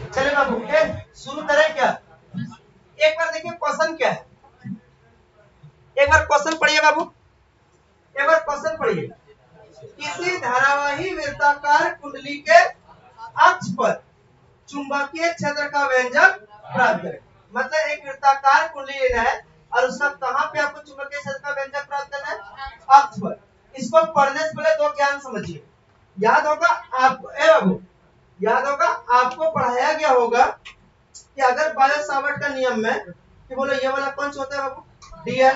चले बाबू शुरू करें क्या? एक बार देखिए क्वेश्चन क्या है, एक बार क्वेश्चन पढ़िए बाबू, एक बार क्वेश्चन पढ़िए। किसी धारावाही वृत्ताकार कुंडली के अक्ष पर चुंबकीय क्षेत्र का व्यंजक प्राप्त करें। मतलब एक वृत्ताकार कुंडली लेना है और उसका कहां पे आपको चुंबकीय क्षेत्र का व्यंजक प्राप्त करना है? अक्ष पर। इसको पढ़ने से पहले दो ज्ञान समझिए। याद होगा आपको बाबू, याद होगा आपको पढ़ाया गया होगा कि अगर बायो सावर्ट का नियम में कि बोलो ये वाला पंच होता है बाबू डीएल,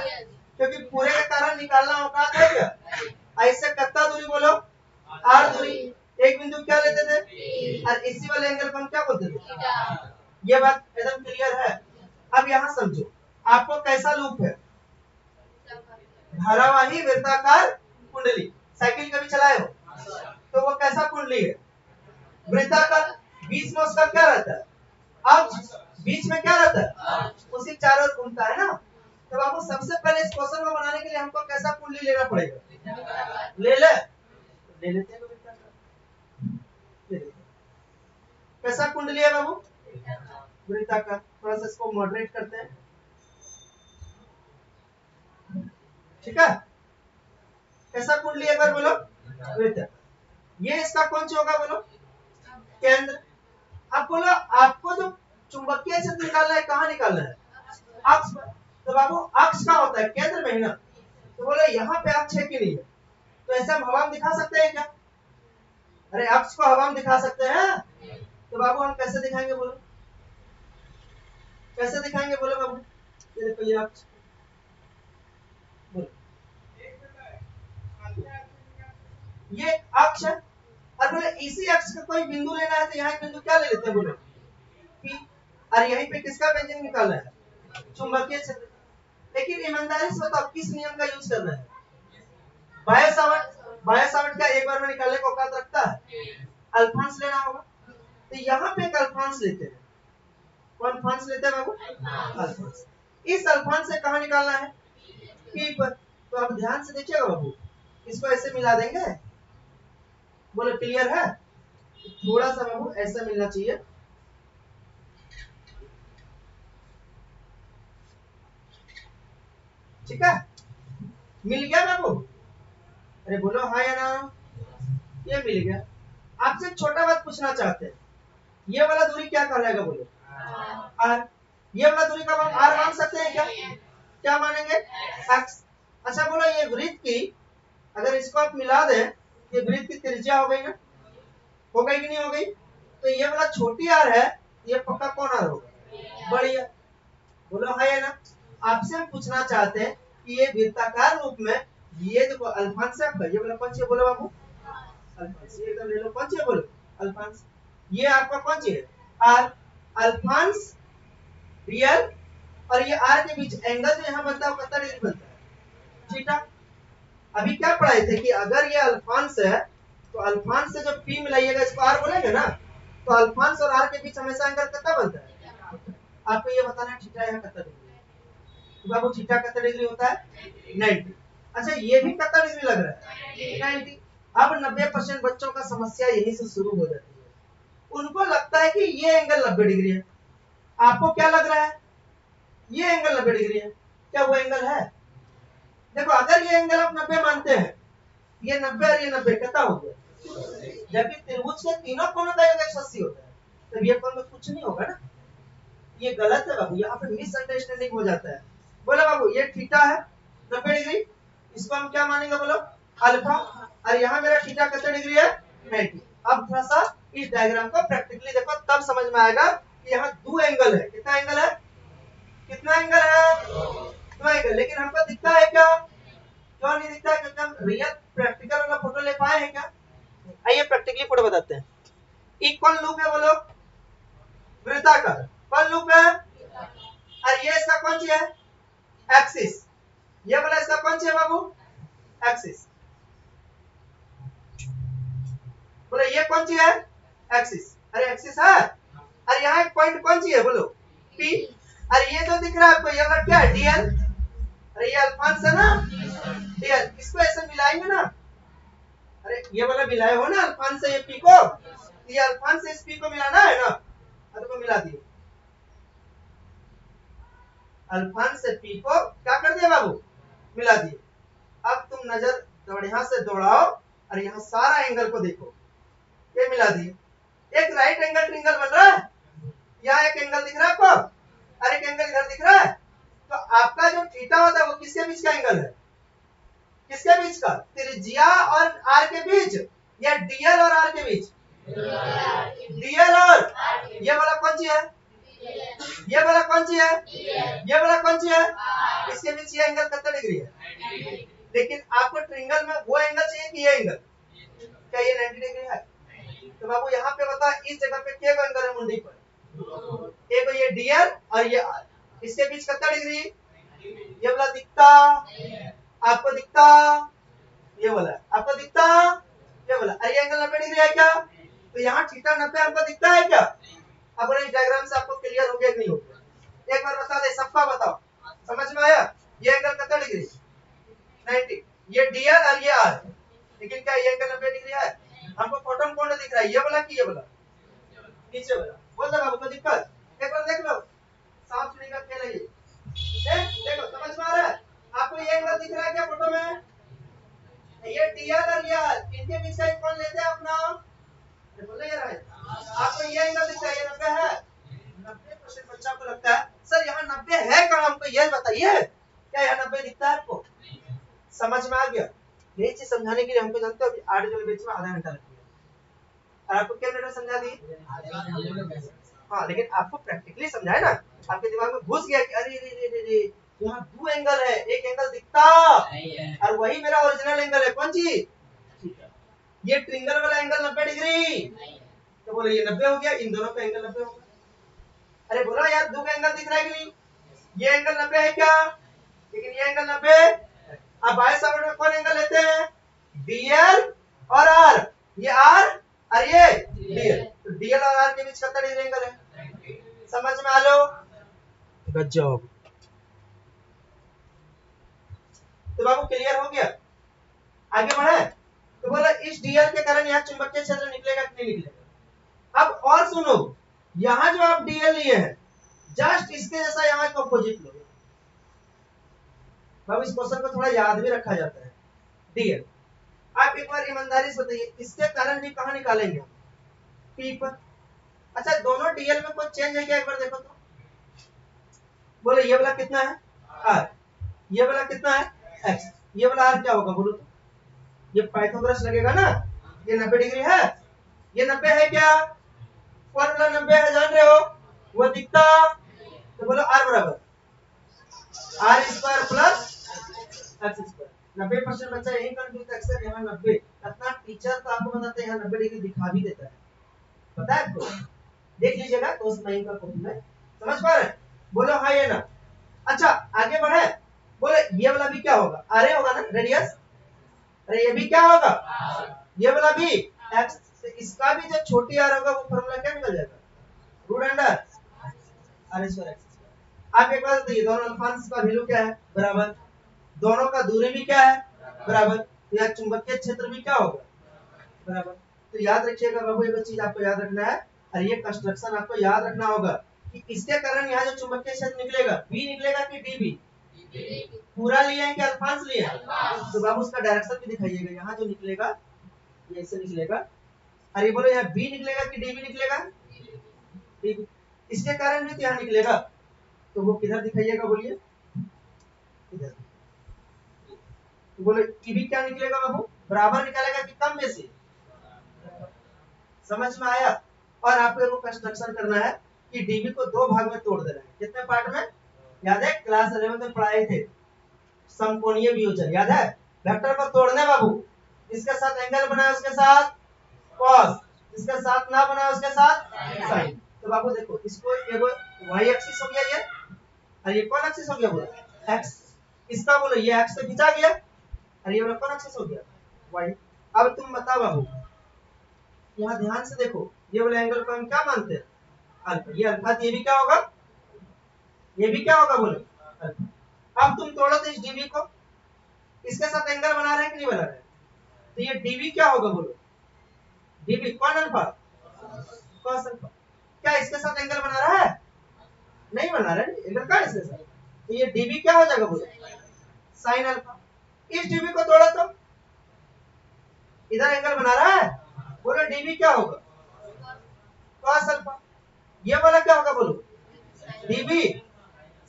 क्योंकि पूरे का कारण निकालना होगा है क्या? ऐसे कितना दूरी बोलो आर दूरी, एक बिंदु क्या लेते थे और इसी वाले एंगल को हम क्या बोलते थे? ये बात एकदम क्लियर है। अब यहाँ समझो आपको कैसा लूप है, धारावाही वृत्ताकार कुंडली। साइकिल कभी चलाए हो तो वो कैसा कुंडली है? वृत्ताकार। बीच में उसका क्या रहता है? अक्ष। बीच में क्या रहता है? उसी चारों ओर घूमता है ना। तो बाबू सबसे पहले इस क्वेश्चन को बनाने के लिए हमको कैसा कुंडली लेना पड़ेगा? ले लेते हैं कैसा कुंडली है बाबू? वृत्ताकार। थोड़ा सा इसको मॉडरेट करते हैं, ठीक है? कैसा कुंडली एक बार बोलो? वृत्ताकार। ये इसका कौन सा होगा बोलो? केंद्र। अब बोलो आपको जो चुंबकीय क्षेत्र निकालना है कहाँ निकालना है? अक्ष पर। तो बाबू अक्ष का होता है केंद्र में ही ना। तो बोलो यहाँ पे अक्ष है कि नहीं है? तो ऐसे हम हवा में दिखा सकते हैं क्या? अरे अक्ष को हवा में दिखा सकते हैं। तो बाबू हम कैसे दिखाएंगे बोलो? कैसे दिखाएंगे बोलो बाबू? ये देखो ये अक्ष, ये अक्ष है और बोले इसी अक्ष का कोई बिंदु लेना है तो यहाँ बिंदु क्या ले लेते हैं बोलो? P। और यहीं पे किसका व्यंजक निकालना है? चुंबकीय क्षेत्र। लेकिन ईमानदारी से बताओ किस नियम का यूज करना है? Biot Savart. बायो सावर्ट का एक बार में निकालने को औकात रखता है? अल्फांस लेना होगा। तो यहाँ पे एक अल्फांस लेते हैं। कौन अल्फांस लेते हैं बाबू? अल्फांस। इस अल्फांस से कहाँ निकालना है? P पर। तो आप ध्यान से देखिएगा बाबू, इसको ऐसे मिला देंगे। बोलो क्लियर है? थोड़ा सा बाबू ऐसा मिलना चाहिए। ठीक है, मिल गया बाबू? अरे बोलो हाँ या ना? ये मिल गया। आपसे छोटा बात पूछना चाहते हैं, ये वाला दूरी क्या कहलाएगा बोलो? आर। ये वाला दूरी का हम आर मान सकते हैं क्या? क्या मानेंगे? एक्स। अच्छा बोलो ये वृत्त की अगर इसको आप मिला दें, ये वृत्त की त्रिज्या हो गई ना? हो गई कि नहीं हो गई? तो ये वाला छोटी आर है, ये पक्का कौन आर होगा? बड़ी आर। बोलो हाँ या ना? आपसे हम पूछना चाहते हैं कि ये वृत्ताकार रूप में ये देखो अल्फांस है, ये वाला कौन सी है बोलो बाबू? अल्फांस। ये एकदम ले लो, कौन सी है बोलो? अल्फांस। ये आपका कौन सी है? आर। अल्फांस रियल और ये आर के बीच एंगल जो यहाँ बनता है वो कितना डिग्री बनता है? थीटा। अभी क्या पढ़ाए थे कि अगर ये अल्फांस है तो अल्फांस से जो पी मिलाइएगा इसको आर बोलेंगे ना, तो अल्फांस और आर के बीच हमेशा एंगल कितना बनता है? आपको ये बताना है थीटा यहाँ कितना डिग्री है। तो बाबू थीटा कितना डिग्री होता है? 90। अच्छा ये भी कितना डिग्री लग रहा है? 90। अब 90% बच्चों का समस्या यहीं से शुरू हो जाती है। उनको लगता है कि ये एंगल 90 डिग्री है। आपको क्या लग रहा है? ये एंगल 90 डिग्री है। क्या वो एंगल है? देखो अगर ये एंगल आप 90 मानते हैं, ये 90 और ये 90 कितना हो गया? जबकि त्रिभुज के तीनों कोनों का योग 180 होता है, तो ये कोण में कुछ नहीं होगा ना। ये गलत है बाबू, यहाँ पे मिसअंडरस्टैंडिंग हो जाता है। बोलो बाबू ये थीटा है 90 डिग्री, इसको हम क्या मानेंगे बोलो? अल्फा। और यहाँ मेरा थीटा कितना डिग्री है? 90। अब थोड़ा सा इस डायग्राम को प्रैक्टिकली देखो तब समझ में आएगा कि यहाँ दो एंगल है। कितना एंगल है? कितना एंगल है? दो एंगल। लेकिन हमको दिखता है क्या? क्यों नहीं दिखता है? क्योंकि हम रियल प्रैक्टिकल वाला फोटो ले पाए हैं क्या? आइए प्रैक्टिकली फोटो बताते हैं। एक कौन लूप है बोलो? वृत्ताकार। कौन लूप है? और ये इसका कौन सी है? एक्सिस। ये वाला इसका कौन सी है बाबू? एक्सिस। बोलो ये कौन सी है? एक्सिस। अरे एक्सिस है। और यहाँ एक पॉइंट कौन सी है बोलो? पी। और ये जो दिख रहा है आपको ये वाला क्या है? डीएल। अरे ये अल्फांस है ना? डीएल। इसको ऐसे मिलाएंगे ना? अरे ये वाला मिलाए हो ना अल्फांस से ये पी को? ये अल्फांस से इस पी को मिलाना है ना? तो मिला दिए, अल्फांस से पी को क्या कर दिया बाबू, मिला दिए। अब तुम नजर बढ़िया से दौड़ाओ और यहाँ सारा एंगल को देखो, ये मिला दिए, एक राइट एंगल ट्रिंगल बन रहा है, यहाँ एक एंगल दिख रहा है आपको और एक एंगल इधर दिख रहा है। तो आपका जो थीटा होता है वो किसके बीच का एंगल है, किसके बीच का, त्रिज्या और आर के बीच या डीएल और आर के बीच, डीएल और ये वाला कौन सी है, ये वाला कौन सी है, ये वाला कौन सी है, इसके बीच ये एंगल कितना डिग्री है। लेकिन आपको ट्रिंगल में वो एंगल चाहिए कि ये एंगल, क्या ये 90 डिग्री है। तो बाबू यहाँ पे बता इस जगह पे क्या एंगल है मुंडी पर, एक ये डीएल और ये आर, इसके बीच कितना डिग्री, ये वाला दिखता आपको, दिखता ये वाला आपको, दिखता ये वाला, अरे एंगल 90 डिग्री है क्या, तो यहाँ थीटा 90 आपको दिखता है क्या। अब इस डायग्राम से आपको क्लियर हो गया कि नहीं हो गया, एक बार बता दे सबका बताओ, समझ में आया, ये एंगल कितना डिग्री 90, ये डीएल और ये आर, लेकिन क्या ये एंगल 90 डिग्री है, हमको फोटो में कौन दिख रहा है, ये वाला कि ये वाला, नीचे वाला, बोल दो बाबू, कोई दिक्कत, एक बार देख लो, सांप सीढ़ी का खेल है ये, देखो समझ में आ रहा है आपको, ये एंगल दिख रहा है क्या फोटो में, ये डीएल और ये आर, इनके बीच का कौन लेते हैं अपना, बोले ये रहा आपको, ये एंगल दिखता है, ये 90 है, 90% बच्चा को लगता है सर यहाँ 90 है कहाँ, हमको ये बताइए, क्या यहाँ 90 दिखता है आपको, समझ में आ गया। ये चीज समझाने के लिए हमको जानते हो अभी 8 जन बीच में आधा घंटा लग गया, और आपको क्या मिनट समझा दी, हाँ लेकिन आपको प्रैक्टिकली समझाए ना, आपके दिमाग में घुस गया कि अरे रे यहाँ दो एंगल है, एक एंगल दिखता और वही मेरा ओरिजिनल एंगल है, कौन सी, ये ट्रिंगल वाला एंगल 90 डिग्री, तो बोले ये 90 हो गया, इन दोनों का एंगल 90 होगा। अरे बोला यार दो का एंगल दिख रहा है कि नहीं, ये एंगल 90 है क्या, लेकिन ये एंगल 90, अब बाएं साइड में कौन एंगल लेते हैं, डीएल और आर, ये आर और ये डीएल, तो डीएल और आर के बीच कितना डिग्री एंगल है, समझ में आ लो, गजब। तो बाबू क्लियर हो गया, आगे बढ़े, तो बोला इस डीएल के कारण यहाँ चुंबकीय क्षेत्र निकलेगा कि नहीं निकलेगा। अब और सुनो, यहाँ जो आप डीएल लिए हैं जस्ट इसके जैसा यहाँ का अपोजिट लो, बाबू इस क्वेश्चन को थोड़ा याद भी रखा जाता है, डीएल, आप एक बार ईमानदारी से बताइए इसके कारण भी कहाँ निकालेंगे, पी पर, अच्छा दोनों डीएल में कोई चेंज है क्या, एक बार देखो तो, बोले ये वाला कितना है आर, ये वाला कितना है एक्स, ये वाला आर क्या होगा बोलो तो, ये पाइथागोरस लगेगा ना, ये 90 डिग्री है, ये 90 है क्या, कौन वाला 90 है जान रहे हो, वो दिखता, तो बोलो आर बराबर R square plus x square, 90% बच्चा यही कंफ्यूज अक्सर यहाँ 90, अपना टीचर तो आपको बताते हैं यहाँ 90 डिग्री दिखा भी देता है, पता है आपको, देख लीजिएगा तो उस महीने का कॉपी में, समझ पा रहे, बोलो हाँ ये ना। अच्छा आगे बढ़े, बोले ये वाला भी क्या होगा, आर होगा ना रेडियस, अरे ये भी क्या होगा, ये वाला भी एक्स, इसका भी जो छोटी आर होगा वो फॉर्मूला क्या निकल जाएगा, root under are square X square. आप एक बात बताइए दोनों अल्फांस का वैल्यू क्या है, बराबर, दोनों का दूरी भी क्या है बराबर, तो यहाँ चुंबकीय क्षेत्र भी क्या होगा बराबर। तो याद रखिएगा बाबू, एक चीज आपको याद रखना है, और ये कंस्ट्रक्शन आपको याद रखना होगा कि इसके कारण यहाँ जो चुंबकीय क्षेत्र निकलेगा बी निकलेगा कि डी बी, पूरा लिया है कि अल्फांस लिया है, तो बाबू उसका डायरेक्शन भी दिखाइएगा, यहाँ जो निकलेगा ये ऐसे निकलेगा, अरे बोलो यहाँ बी निकलेगा कि डी बी निकलेगा, डी, इसके कारण भी यहाँ निकलेगा, तो वो किधर दिखाइएगा बोलिए, इधर, तो बोले टीबी क्या निकलेगा बाबू, बराबर निकलेगा कि कम में से, समझ में आया। और आपको वो कंस्ट्रक्शन करना है कि डीबी को दो भाग में तोड़ देना है, कितने पार्ट में, याद है क्लास 11 में पढ़ाए थे, समकोणीय वियोजन याद है, वेक्टर को तोड़ने बाबू, इसके साथ एंगल बनाए उसके साथ कॉस, इसके साथ ना बनाए उसके साथ साइन, तो बाबू देखो इसको एगो वाई एक्सिस हो गया ये, और ये कौन एक्सिस हो गया बोलो एक्स, इसका बोलो ये एक्स से खींचा गया, और ये वाला कौन एक्सिस हो गया वाई। अब तुम बताओ बाबू, यहाँ ध्यान से देखो, ये वाला एंगल को हम क्या मानते हैं अल्फा, ये अल्फा, ये भी क्या होगा, ये भी क्या होगा बोलो अल्फा। अब तुम तोड़ो तो इस डीबी को, इसके साथ एंगल बना रहे हैं कि नहीं बना रहे, तो ये डीबी क्या होगा बोलो, डीबी कौन अल्फा, कॉस अल्फा, क्या इसके साथ एंगल बना रहा है? नहीं बना रहा है, एंगल का इसके साथ। तो ये डीबी क्या हो जाएगा बोलो? Sine alpha. इस डीबी को तोड़ा तो इधर एंगल बना रहा है, बोलो डीबी क्या होगा? Cos alpha. ये वाला क्या होगा बोलो? DB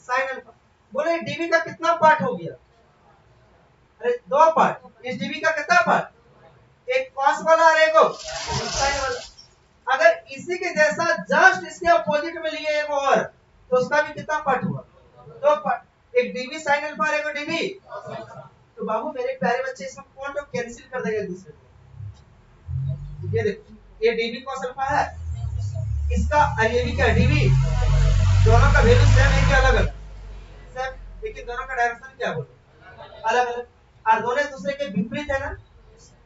sine alpha. बोले डीबी का कितना पार्ट हो गया? अरे दो पार्ट। इस डीबी का कितना पार्ट? एक कॉस वाला और एक साइन वाला। अगर इसी के जैसा जस्ट इसके अपोजिट में लिए एक और, तो उसका भी कितना पार्ट हुआ? दो पार्ट। एक डीबी साइन अल्फा और एक डीबी। तो बाबू मेरे प्यारे बच्चे, इसमें कौन तो कैंसिल कर देगा एक दूसरे को? ये देखो, ये डीबी कॉस अल्फा है, इसका और ये भी क्या डीबी, दोनों का वैल्यू सेम है कि अलग अलग? सेम, लेकिन दोनों का डायरेक्शन क्या बोलो? अलग अलग। और दोनों एक दूसरे के विपरीत है ना,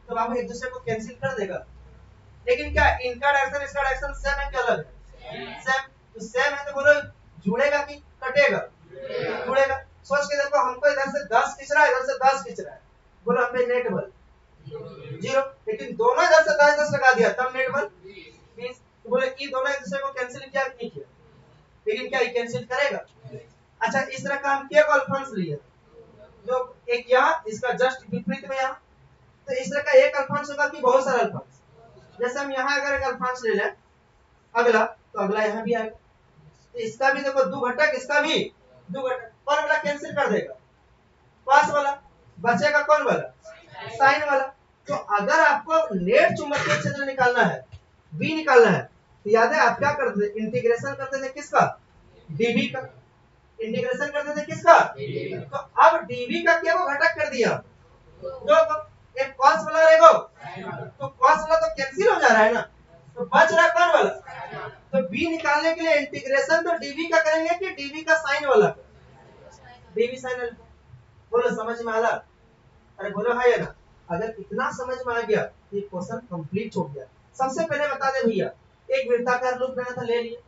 तो बाबू एक दूसरे को कैंसिल कर देगा। लेकिन क्या इनका डायरेक्शन इसका डायरेक्शन सेम है कि अलग है? सेम। तो सेम है तो बोलो जुड़ेगा कि कटेगा? जुड़ेगा। सोच के देखो, हमको इधर से 10 खींच रहा है, इधर से 10 खींच रहा है, बोलो हम पे नेट बल 0। लेकिन दोनों इधर से 10 10 लगा दिया, तब नेट बल 20। तो बोले ये दोनों एक दूसरे को कैंसिल किया कि नहीं किया? लेकिन क्या ये कैंसिल करेगा? अच्छा, इस तरह का हम के अल्फांस लिए, जो एक यहाँ इसका जस्ट विपरीत में यहाँ, तो इस तरह का एक अल्फांस होगा कि बहुत सारा अल्फांस? जैसे हम यहाँ अगर एक अल्फांस ले लें अगला, तो अगला यहाँ भी आएगा, तो इसका भी देखो दो घटक, इसका भी दो घटक। कौन वाला कैंसिल कर देगा? कॉस वाला। बचेगा कौन वाला? साइन वाला। तो अगर आपको नेट चुंबकीय क्षेत्र निकालना है, बी निकालना है, तो याद है आप क्या करते थे? इंटीग्रेशन करते थे किसका? डीबी का। इंटीग्रेशन करते थे किसका? तो अब डीबी का क्या वो घटक कर दिया? दो को। एक कॉस वाला रहेगा, तो कॉस वाला तो कैंसिल हो जा रहा है ना, तो बच रहा कौन वाला? तो बी निकालने के लिए इंटीग्रेशन तो डीबी का करेंगे कि डीबी का साइन वाला? DB sine alpha. बोलो समझ में आला? अरे बोलो हाँ या ना? अगर इतना समझ में आ गया तो ये क्वेश्चन कंप्लीट हो गया। सबसे पहले बता दे भैया, एक वृत्ताकार लूप लेना था, ले लिए।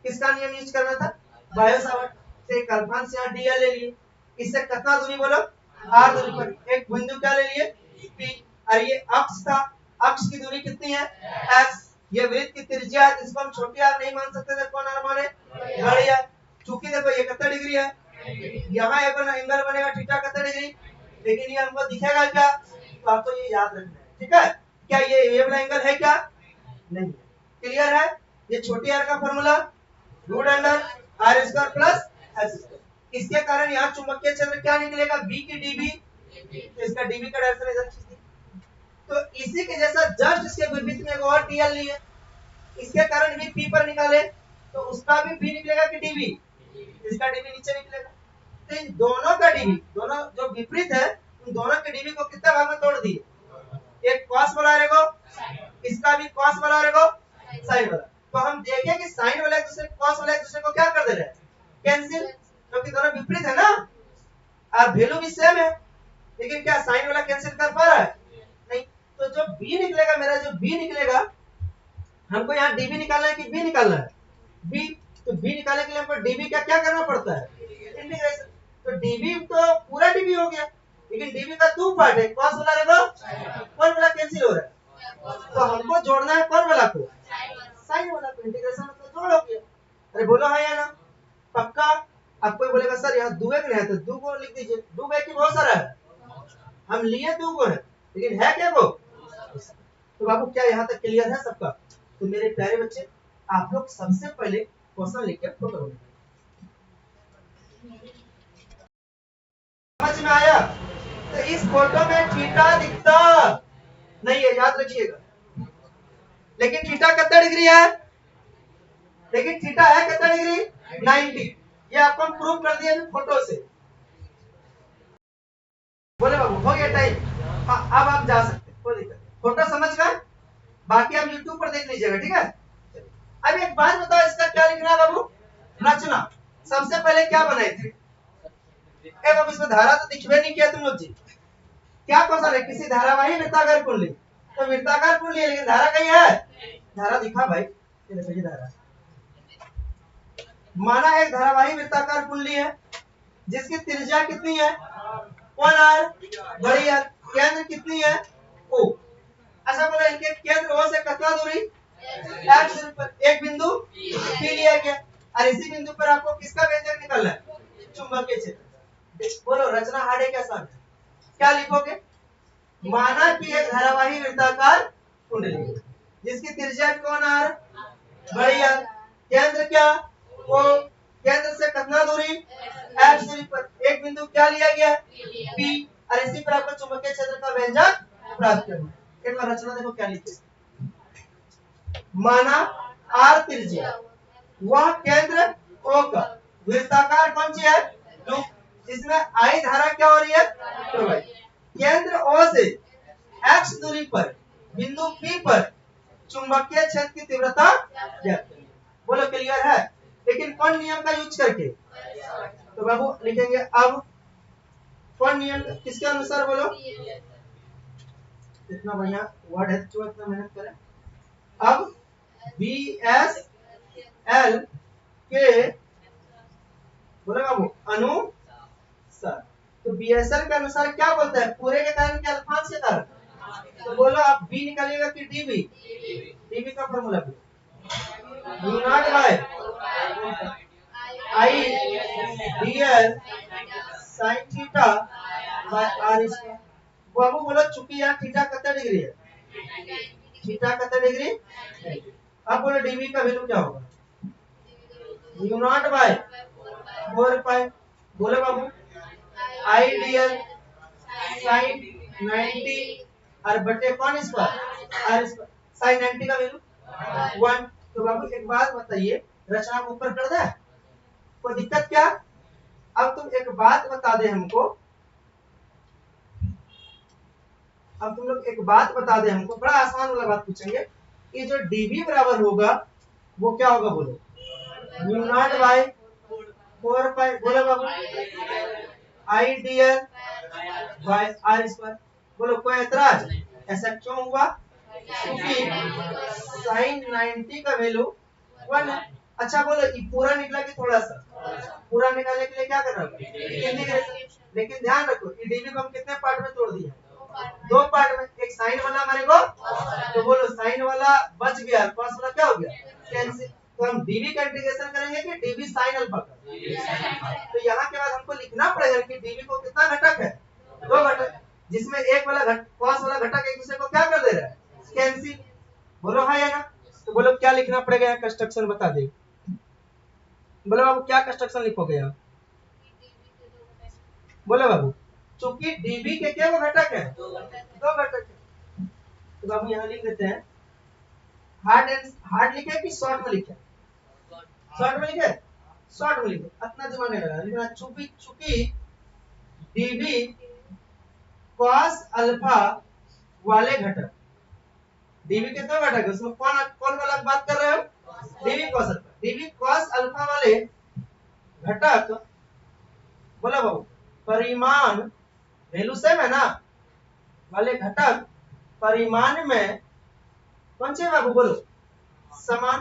किसका नियम यूज करना था? बायो सावर्ट से। एक अल्फांस यहाँ डीएल ले लिए, इससे कितना दूरी बोलो? आर दूरी पर एक बिंदु क्या ले लिए? पी। और ये अक्ष था, अक्ष की दूरी कितनी है? एक्स। ये वृत्त की त्रिज्या है, इसको हम छोटी आर नहीं मान सकते थे, कौन आर माने? बड़ी आर। चूंकि देखो ये कितना डिग्री है, यहाँ एक एंगल बनेगा थीटा कितना डिग्री, लेकिन ये हमको दिखेगा क्या? तो आपको ये याद रखना है, ठीक है? क्या ये वाला एंगल है क्या? नहीं। क्लियर है? ये छोटी आर का formula root under are square plus s square. इसके कारण यहाँ चुंबकीय क्षेत्र क्या निकलेगा? बी की डीबी, तो इसका डीबी का डायरेक्शन इधर खींच दिया। तो इसी के जैसा जस्ट इसके विपरीत में एक और डीएल लिए, इसके कारण भी पी पर निकाले, तो उसका भी बी निकलेगा कि डीबी? इसका डीबी नीचे निकलेगा। तो इन दोनों का डीबी, दोनों जो विपरीत है, उन दोनों के डीबी को कितना भाग में तोड़ दिए? एक कॉस वाला रहेगा, इसका भी कॉस वाला रहेगा, साइन वाला। तो हम देखें कि साइन वाला एक दूसरे कॉस वाला एक दूसरे को क्या कर दे रहे हैं? कैंसिल, क्योंकि दोनों विपरीत है ना, और वैल्यू भी सेम है। लेकिन क्या साइन वाला कैंसिल कर पा रहा है? नहीं। तो जो बी निकलेगा, मेरा जो बी निकलेगा, हमको यहाँ डीबी निकालना है कि बी निकालना है? बी। तो बी निकालने के लिए हमको डीबी का क्या करना पड़ता है? इंटीग्रेशन। तो डीबी तो पूरा डीबी हो गया, लेकिन डीबी का दो पार्ट है, कॉस वाला रहेगा, कौन वाला कैंसिल हो रहा है? तो हमको जोड़ना है कौन वाला को? साइन वाला को। इंटीग्रेशन मतलब जोड़ हो गया। अरे बोलो हाँ या ना? पक्का? अब कोई बोलेगा सर यहाँ दो एक नहीं है, तो दो को लिख दीजिए। दो एक ही बहुत सारा है, हम लिए दो को है, लेकिन है क्या वो? तो बाबू क्या यहाँ तक क्लियर है सबका? तो मेरे प्यारे बच्चे, आप लोग सबसे पहले क्वेश्चन लिख के फोटो बनाइए। समझ में आया? तो इस फोटो में थीटा दिखता नहीं है, याद रखिएगा। लेकिन थीटा कितना डिग्री है? लेकिन थीटा है कितना डिग्री? 90। ये आपको हम प्रूव कर दिए फोटो से। बोले बाबू हो गया टाइम, हाँ अब आप जा सकते, कोई दिक्कत नहीं। फोटो समझ गए? बाकी आप यूट्यूब पर देख लीजिएगा, ठीक है? अब एक बात बताओ, इसका क्या लिखना है बाबू? रचना। सबसे पहले क्या बनाए थे? अब इसमें धारा तो दिखबे नहीं किया तुम लोग जी। क्या क्वेश्चन है? किसी धारावाही वृत्ताकार कुंडली, तो वृत्ताकार कुंडली, लेकिन धारा कहीं है? धारा दिखा भाई, ये देखो ये धारा। माना एक धारावाही वृत्ताकार कुंडली है, जिसकी त्रिज्या कितनी है? 1 आर, बड़ी आर। केंद्र कितनी है? ओ। अच्छा बोला इनके केंद्र ओ से कितना दूरी? एक्स दूरी पर एक बिंदु पी लिया गया और इसी बिंदु पर आपको किसका व्यंजक निकालना है? चुंबकीय क्षेत्र। बोलो रचना हार्ड है क्या आसान है? क्या लिखोगे? माना कि एक धारावाही वृत्ताकार कुंडली जिसकी त्रिज्या कौन आर बड़ी आर, केंद्र क्या ओ, केंद्र से कितना दूरी एक्स दूरी पर एक बिंदु क्या लिया गया पी और इसी पर आपको चुंबकीय क्षेत्र का व्यंजक प्राप्त करना है। एक बार रचना देखो क्या लिखे। माना आर त्रिज्या वह केंद्र ओ का वृत्ताकार कौन सी है लूप जिसमें आई धारा क्या हो रही है प्रवाहित। केंद्र ओ से एक्स दूरी पर बिंदु पी पर चुंबकीय क्षेत्र की तीव्रता ज्ञात करिए। बोलो क्लियर है? लेकिन कौन नियम का यूज करके? तो बाबू लिखेंगे अब कौन नियम किसके अनुसार बोलो? इतना बढ़िया वर्ड है जो इतना मेहनत करें। अब बी एस एल के बोले बाबू अनुसार तो बीएसएल के अनुसार क्या बोलता है पूरे के कारण क्या अल्फांश के कारण? तो बोलो आप बी निकालिएगा कि डीबी? डीबी का formula mu not by I dl sin theta by r square. बाबू बोलो चूंकि यहाँ थीटा कितना डिग्री है? थीटा कितना डिग्री? अब बोलो डीबी का वैल्यू क्या होगा? Mu not by 4 pi. बोलो बाबू आईडीएल sin 90 और बटे कौन स्क्वायर आर स्क्वायर sin 90 का वैल्यू 1। तो बाबू एक बात बताइए रचना को ऊपर कर दे कोई दिक्कत क्या? अब तुम एक बात बता दे हमको, अब तुम लोग एक बात बता दे हमको बड़ा आसान वाला बात पूछेंगे कि जो डीबी बराबर होगा वो क्या होगा बोलो? म्यू नॉट बाय 4 पाई बोलो बाबू आईडीएल बाय आर स्क्वायर। बोलो कोई ऐतराज? ऐसा क्यों हुआ? क्योंकि sin 90 का वैल्यू 1 है। अच्छा बोलो ये पूरा निकला कि थोड़ा सा? पूरा निकालने के लिए क्या करना होगा? लेकिन ध्यान रखो ये डीबी को हम कितने पार्ट में तोड़ दिए? दो पार्ट में। एक साइन वाला हमारे को तो बोलो साइन वाला बच गया कॉस वाला क्या हो गया कैंसिल। तो हम डीबी का इंटीग्रेशन करेंगे कि डीबी साइन अल्फा का? तो यहाँ के बाद हमको लिखना पड़ेगा कि डीबी को कितना घटक है? दो घटक जिसमें एक वाला कॉस वाला घटक एक दूसरे को क्या कर दे रहा है कैंसिल। बोलो हाँ या ना? तो बोलो क्या लिखना पड़ेगा यहाँ कंस्ट्रक्शन बता दे। बोलो बाबू क्या कंस्ट्रक्शन लिखोगे यहाँ? बोलो बाबू चूंकि डीबी के क्या वो घटक है? दो घटक है। तो बाबू यहाँ लिख देते हैं हार्ड लिखे कि शॉर्ट में लिखे? शॉर्ट में लिखे? शॉर्ट में लिखे इतना दिमाग नहीं लगा लिखना चूंकि डीबी कॉस अल्फा वाले घटक डीबी के दो घटक है उसमें कौन कौन वाला बात कर रहे हो? DB cos alpha. DB cos alpha वाले घटक बोला बाबू परिमाण वैल्यू सेम है ना वाले घटक परिमाण में कौन से बाबू बोलो समान।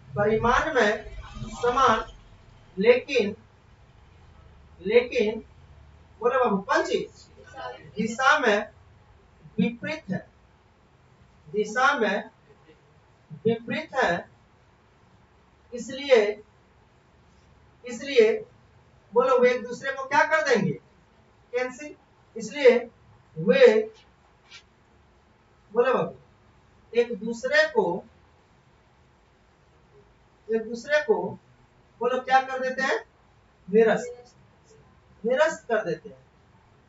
परिमाण में समान लेकिन बोलो बाबू कौन सी दिशा में विपरीत है? दिशा में विपरीत है इसलिए बोलो वे एक दूसरे को क्या कर देंगे कैंसिल। इसलिए वे बोलो बाबू एक दूसरे को बोलो क्या कर देते हैं निरस्त कर देते हैं।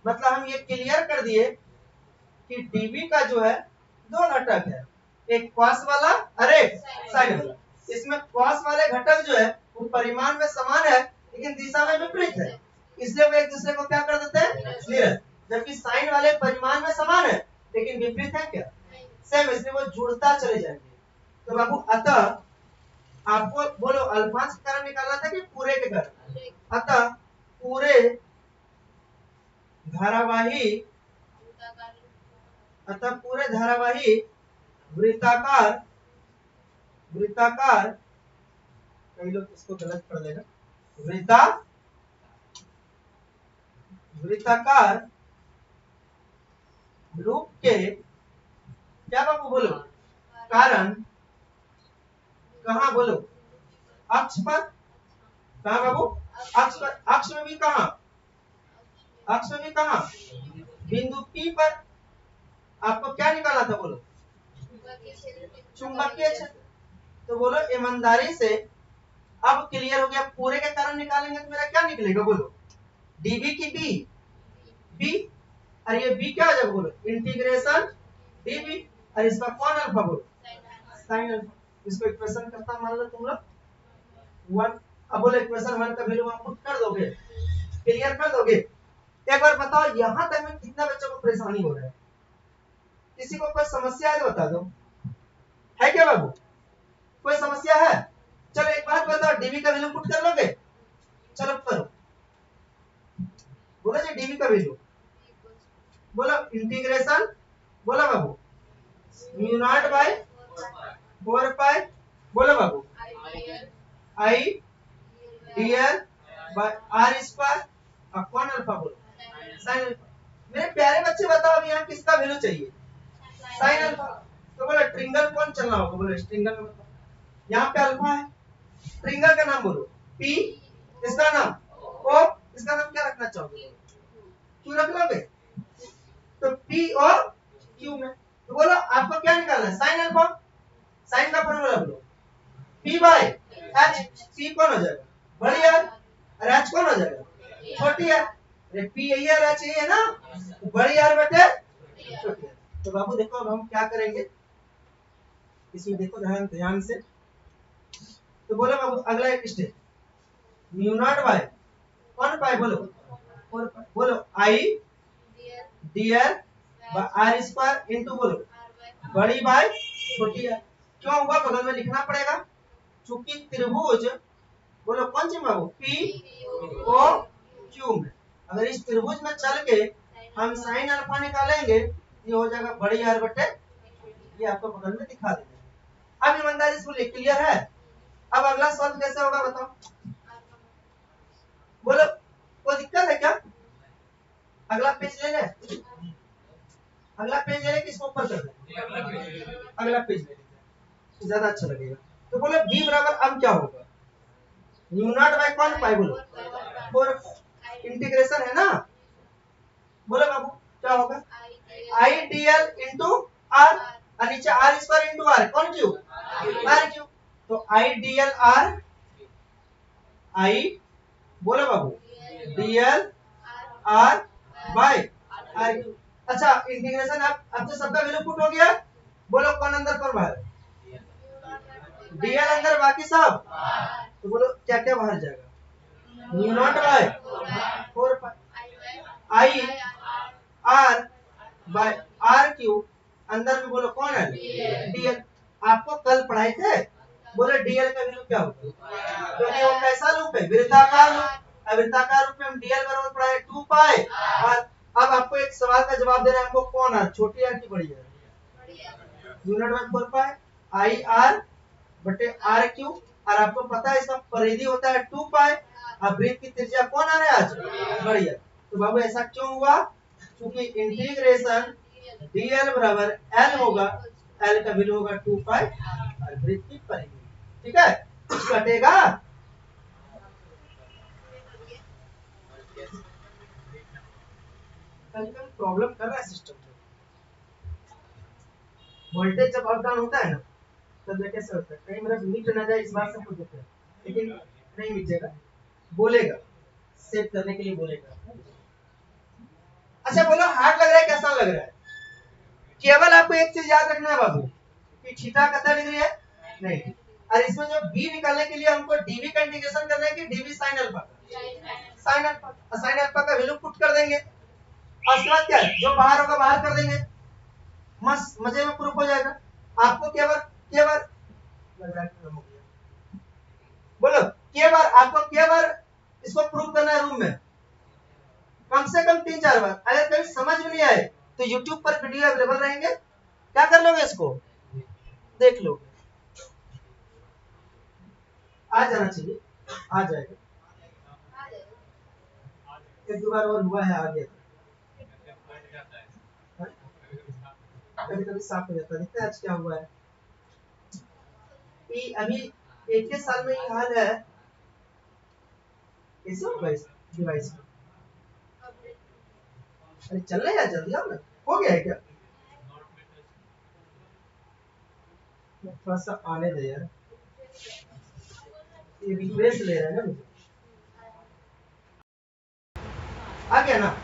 मतलब हम ये क्लियर कर दिए कि डीबी का जो है दो घटक है एक कॉस वाला और एक साइन वाला। इसमें कॉस वाले घटक जो है वो परिमाण में समान है लेकिन दिशा में विपरीत है इसलिए वो एक दूसरे को क्या कर देते हैं निरस्त। जबकि साइन वाले परिमाण में समान है लेकिन विपरीत है क्या सेम इसलिए वो जुड़ता चले जाएंगे। तो बाबू अतः आपको बोलो अल्फांश के कारण निकालना था कि पूरे के कारण? अतः पूरे धारावाही वृत्ताकार कई लोग इसको गलत पढ़ लेगा वृत्ताकार लूप के क्या बाबू बोलो कारण कहाँ बोलो? अक्ष पर। कहाँ बाबू? अक्ष पर। अक्ष में भी कहाँ? अक्ष में भी कहाँ? बिंदु P पर। आपको क्या निकाला था बोलो? चुंबकीय क्षेत्र। तो बोलो ईमानदारी से अब क्लियर हो गया। पूरे के कारण निकालेंगे तो मेरा क्या निकलेगा बोलो? डीबी की बी? बी। और ये बी क्या हो जाएगा बोलो? Integration dB. और इसका कौन अल्फा बोलो? Sine alpha. इसको इक्वेशन करता मान लो तुम लोग 1। अब बोलो इक्वेशन 1 का वैल्यू आप पुट कर दोगे, क्लियर कर दोगे। एक बार बताओ यहां तक में कितना बच्चों को परेशानी हो रहा है? किसी को कोई समस्या है तो बता दो। है क्या बाबू? कोई समस्या है? चलो एक बात बताओ, डीबी का वैल्यू पुट कर लोगे? चलो करो। बोलो जी डीबी का वैल्यू बोलो। इंटीग्रेशन बोलो बाबू म्यू नॉट बाय 4 पाई बोलो बाबू I dl by r square upon alpha बोलो साइन अल्फा। मेरे प्यारे बच्चे बताओ अब यहाँ किसका वैल्यू चाहिए? Sine alpha. तो बोलो ट्रिंगल कौन चलना होगा बोलो? ट्रिंगल में बताओ। यहाँ पे अल्फा है, ट्रिंगल का नाम बोलो पी, इसका नाम ओ, इसका नाम क्या रखना चाहोगे? क्यों रख लोगे? तो पी और क्यू में। तो बोलो आपको क्या निकालना है? Sine alpha. साइन का फॉर्मूला बोलो पी बाय एच। पी कौन हो जाएगा? बड़ी आर। और एच कौन हो जाएगा? छोटी आर। अरे पी यही है, एच यही है ना, तो बड़ी आर बटे छोटी आर। तो बाबू देखो अब हम क्या करेंगे इसमें, देखो ध्यान से। तो बोलो बाबू अगला एक स्टेप म्यू नॉट बाय कौन पाई बोलो? 4 पाई बोलो I dr by r square into बोलो बड़ी बाय छोटी आर। क्यों हुआ? बगल में लिखना पड़ेगा क्योंकि त्रिभुज बोलो कौन सी बाबू? पी ओ क्यू में। अगर इस त्रिभुज में चल के हम साइन अल्फा निकालेंगे ये हो जाएगा बड़ी आर बटे, ये आपको बगल में दिखा देंगे। अब ईमानदारी से बोलिए क्लियर है? अब अगला सॉल्व कैसे होगा बताओ? बोलो कोई दिक्कत है क्या? अगला पेज ले ले, अगला पेज ले ले, किसको ऊपर कर दे? अगला पेज ले ले, ज्यादा अच्छा लगेगा। तो बोलो b बराबर अब क्या होगा? न्यू नॉट बाय कौन पाई बोलो? 4 इंटीग्रेशन है ना। बोलो बाबू क्या होगा? आई डीएल इंटू आर और नीचे आर स्क्वायर इंटू आर कौन क्यू? R q. तो आई डीएल आर आई बोलो बाबू dl r by r Q. अच्छा इंटीग्रेशन अब तो सबका वैल्यू पुट हो गया। बोलो कौन अंदर कौन बाहर? डीएल अंदर बाकी सब। तो बोलो क्या क्या बाहर जाएगा? Mu not by 4 pi I r by r cube. अंदर में बोलो कौन है? डीएल। आपको कल पढ़ाए थे बोले डीएल का वैल्यू क्या होगा? क्योंकि वो कैसा लूप है? वृत्ताकार लूप। वृत्ताकार रूप में हम डीएल बराबर पढ़ाए 2 पाई। और अब आपको एक सवाल का जवाब देना है हमको, कौन है छोटी आर की बड़ी r? Unit by 4 pi I r बटे आर क्यू। और आपको पता है इसका परिधि होता है 2 पाई और वृत्त की त्रिज्या कौन आ रहा है आज? बड़ी आर। तो बाबू ऐसा क्यों हुआ? क्योंकि इंटीग्रेशन डीएल बराबर एल होगा, एल का वैल्यू होगा 2 पाई और वृत्त की परिधि। ठीक है, कुछ कटेगा? कभी कभी प्रॉब्लम कर रहा है सिस्टम में। वोल्टेज जब अप डाउन होता है ना तब ये कैसे होता है? कहीं मेरा मीट ना जाए इस बात से कुछ दिक्कत है, लेकिन नहीं मीटेगा, बोलेगा सेव करने के लिए बोलेगा। अच्छा बोलो हार्ड लग रहा है कैसा लग रहा है? केवल आपको एक चीज याद रखना है बाबू कि थीटा कितना डिग्री है? नहीं। और इसमें जो b निकालने के लिए हमको dv का इंटीग्रेशन करना है कि dv sin alpha? sin alpha. sin alpha का वैल्यू पुट कर देंगे और उसके बाद क्या है जो बाहर होगा बाहर कर देंगे, मस्त मजे में प्रूफ हो जाएगा। आपको केवल केवल लग रहा है हो गया। बोलो केवल आपको केवल इसको प्रूफ करना है रूम में कम से कम 3-4 बार। अगर कभी समझ में नहीं आए तो YouTube पर वीडियो अवेलेबल रहेंगे, क्या कर लोगे इसको देख लोगे, आ जाना चाहिए, आ जाएगा। एक दो बार और हुआ है आ गया, कभी कभी साफ हो जाता है। देखते हैं आज क्या हुआ है। कि अभी एक ही साल में ये हाल है, कैसे होगा इस डिवाइस में? अरे चल रहा है यार, जल्दी आओ ना। हो गया है क्या? थोड़ा सा आने दे यार, ये रिफ्रेश ले रहा है ना मुझे। आ गया ना?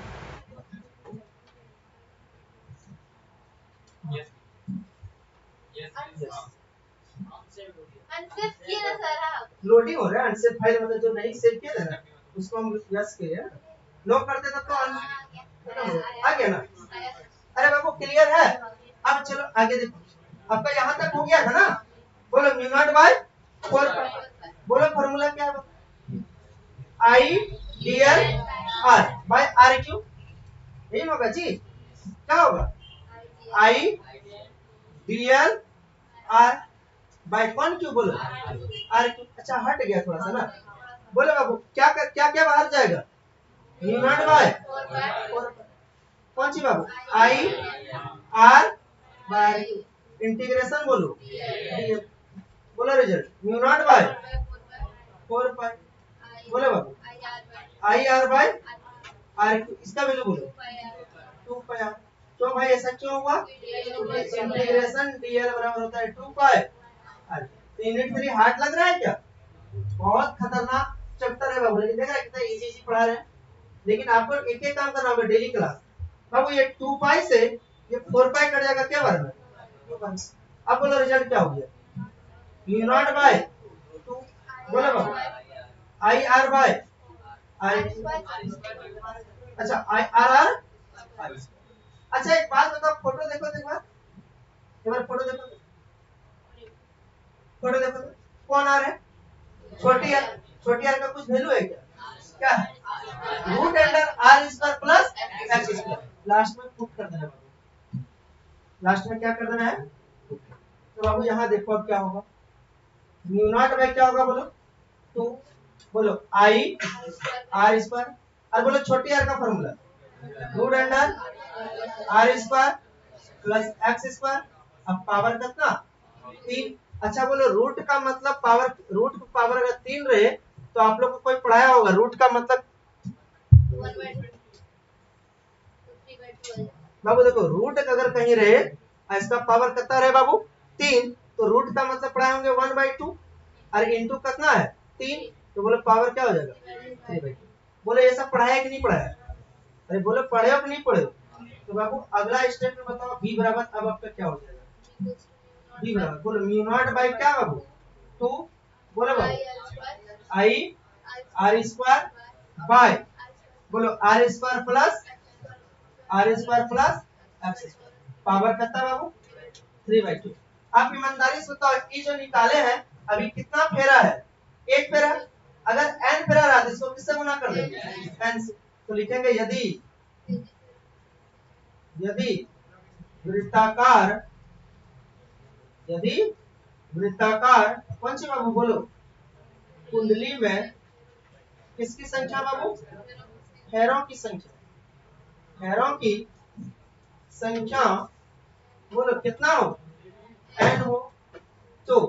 लोडिंग हो रहा है। अनसेव फाइल मतलब जो नहीं सेव किया था ना, उसको हम यस किए हैं। नो कर देता तो आ गया ना? अरे बाबू क्लियर है? अब चलो आगे देखो। आपका यहाँ तक हो गया था ना? बोलो म्यू नॉट बाय 4 पाई। बोलो फॉर्मूला क्या है? I d l r by r cube. यही होगा जी। क्या होगा? I d l r by कौन क्यू? बोलो आर क्यू। अच्छा हट गया थोड़ा सा ना। बोलो बाबू क्या क्या क्या बाहर जाएगा? म्यू नॉट बाय कौन सी बाबू? आई आर बाय इंटीग्रेशन बोलो DL। बोलो result mu not by 4 pi. बोलो बाबू I r by r q. इसका वैल्यू बोलो 2 पाई आर। क्यों भाई ऐसा क्यों हुआ? इंटीग्रेशन डीएल बराबर होता है 2 पाई आर। यूनिट 3 हार्ड लग रहा है क्या? बहुत खतरनाक चैप्टर है बाबू, लेकिन देख रहा है कितना इजी इजी पढ़ा रहे हैं। लेकिन आपको एक एक काम करना होगा डेली क्लास। बाबू ये 2 पाई से ये 4 पाई कट जाएगा क्या बार में? अब बोलो रिजल्ट क्या हो गया? Mu not by 2। बोलो बाबू आई आर बाय आई। अच्छा आई आर आर। अच्छा एक बात बताओ, फोटो देखो एक बार, एक बार फोटो देखो, फोटो देखो कौन आ रहा है? छोटी आर। छोटी आर का कुछ वैल्यू है क्या? क्या है? Root under are square plus x square. Last में पुट कर देना बाबू। लास्ट में क्या कर देना है? तो बाबू यहाँ देखो अब क्या होगा। म्यू नॉट बाय क्या होगा बोलो? 2। बोलो आई आर स्क्वायर। और बोलो छोटी आर का formula root under are square plus x square. अब पावर कितना? 3। अच्छा बोलो रूट का मतलब पावर, रूट का पावर अगर 3 रहे तो आप लोग को कोई पढ़ाया होगा रूट का मतलब। बाबू देखो रूट अगर कहीं रहे, इसका पावर कितना रहे बाबू? 3, तो रूट का मतलब पढ़ाए होंगे 1/2 और इनटू कितना है? 3। तो बोलो पावर क्या हो जाएगा? 3/2। बोलो ये सब पढ़ाया कि नहीं पढ़ाया? अरे बोलो पढ़े हो कि नहीं पढ़े हो? तो बाबू अगला स्टेप में बताओ b बराबर अब आपका क्या हो जाएगा? b बराबर बोलो म्यू नॉट बाय क्या बाबू? 2। बोलो बाबू आई आर स्क्वायर बाय बोलो r square plus x square. Power कितना बाबू? 3/2। आप ईमानदारी से बताओ ये जो निकाले हैं अभी कितना फेरा है? एक फेरा। अगर n फेरा रहा तो इसको किससे गुना कर देंगे? n से। तो लिखेंगे यदि यदि वृत्ताकार यदि वृत्ताकार कौन सी बाबू बोलो? कुंडली में किसकी संख्या बाबू? फेरों की संख्या। फेरों की संख्या बोलो कितना हो? n हो। तो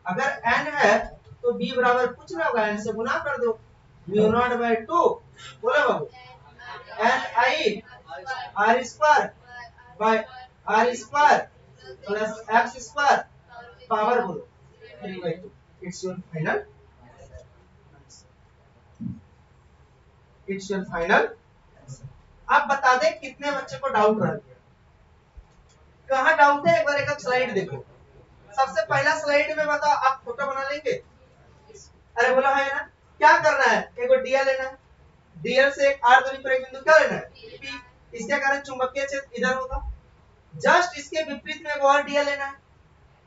अगर n है तो b बराबर कुछ ना होगा, n से गुना कर दो। म्यू नॉट बाय 2 बोलो बाबू n I r square by r square plus x square power बोलो 3/2। It's your final, it's your final. आप बता दें कितने बच्चे को डाउट रह गया? कहाँ डाउट है? एक बार एक स्लाइड देखो। सबसे पहला स्लाइड में बताओ आप फोटो बना लेंगे? अरे बोला है ना। क्या करना है? एक डीएल लेना है, डीएल से एक आर दूरी पर एक बिंदु क्या लेना है? पी। इसके कारण चुंबकीय क्षेत्र इधर होगा। जस्ट इसके विपरीत में एक और डीएल लेना है,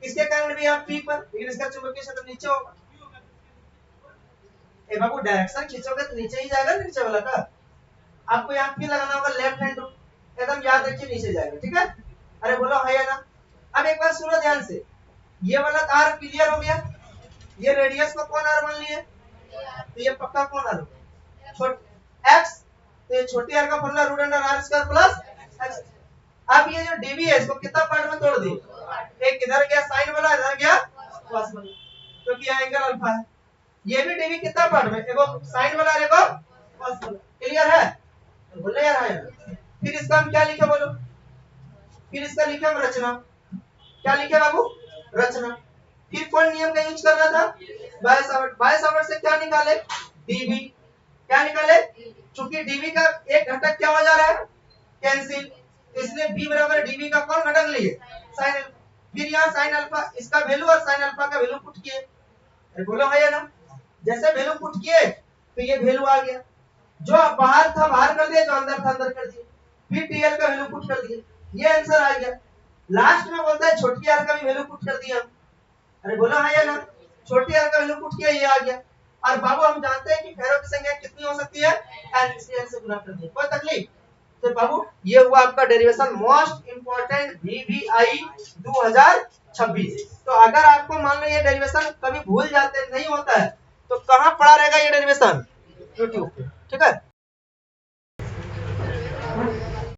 इसके कारण भी आप पी पर, लेकिन इसका चुंबकीय क्षेत्र नीचे होगा। ए बाबू डायरेक्शन खींचोगे तो नीचे ही जाएगा, नीचे वाला का। आपको यहाँ पी लगाना होगा लेफ्ट हैंड रूल, एकदम याद रखिए नीचे जाएगा, ठीक है? अरे बोलो है ना। अब एक बार सुनो ध्यान से, ये वाला तार क्लियर हो गया। ये रेडियस को कौन आर मान लिए? तो ये पक्का कौन आर होगा? छोट एक्स। तो ये छोटी आर का formula root under are square plus x. अब ये जो डीवी है इसको कितना पार्ट में तोड़ दी? एक इधर गया साइन वाला, इधर गया कॉस वाला। क्योंकि यहाँ एंगल अल्फा है। ये भी डीवी कितना पार्ट में, एगो साइन वाला और एगो कॉस वाला। क्लियर है? बोले यार है ना। फिर इसका हम क्या लिखे बोलो, फिर इसका लिखे हम रचना। क्या लिखे बाबू? रचना। फिर कौन नियम का यूज करना था? बाय सावर्ट से क्या निकाले? डीवी। क्या निकाले? चूंकि डीवी का एक घटक क्या हो जा रहा है? कैंसिल, इसलिए बी बराबर डीवी का कौन घटक लिए? साइन। फिर यहाँ साइन अल्फा, इसका वैल्यू और साइन अल्फा का वैल्यू पुट किए। अरे बोलो है या ना? जैसे वैल्यू पुट किए तो ये वैल्यू आ गया, जो बाहर था बाहर कर दिया, जो अंदर था अंदर कर दिया। फिर टीएल का वैल्यू पुट कर दिए, ये आंसर आ गया। लास्ट में बोलता है छोटी आर का भी वैल्यू पुट कर दिया। अरे बोला है या ना? छोटी आर का वैल्यू पुट किया, ये आ गया। और बाबू हम जानते हैं कि फेरो की संख्या कितनी हो सकती है? n से गुना कर दिया, कोई तकलीफ? तो बाबू ये हुआ आपका डेरिवेशन मोस्ट इंपोर्टेंट VVI 2026। तो अगर आपको मान लो ये डेरिवेशन कभी भूल जाते नहीं होता है तो कहां पड़ा रहेगा ये डेरिवेशन? YouTube पे, ठीक है।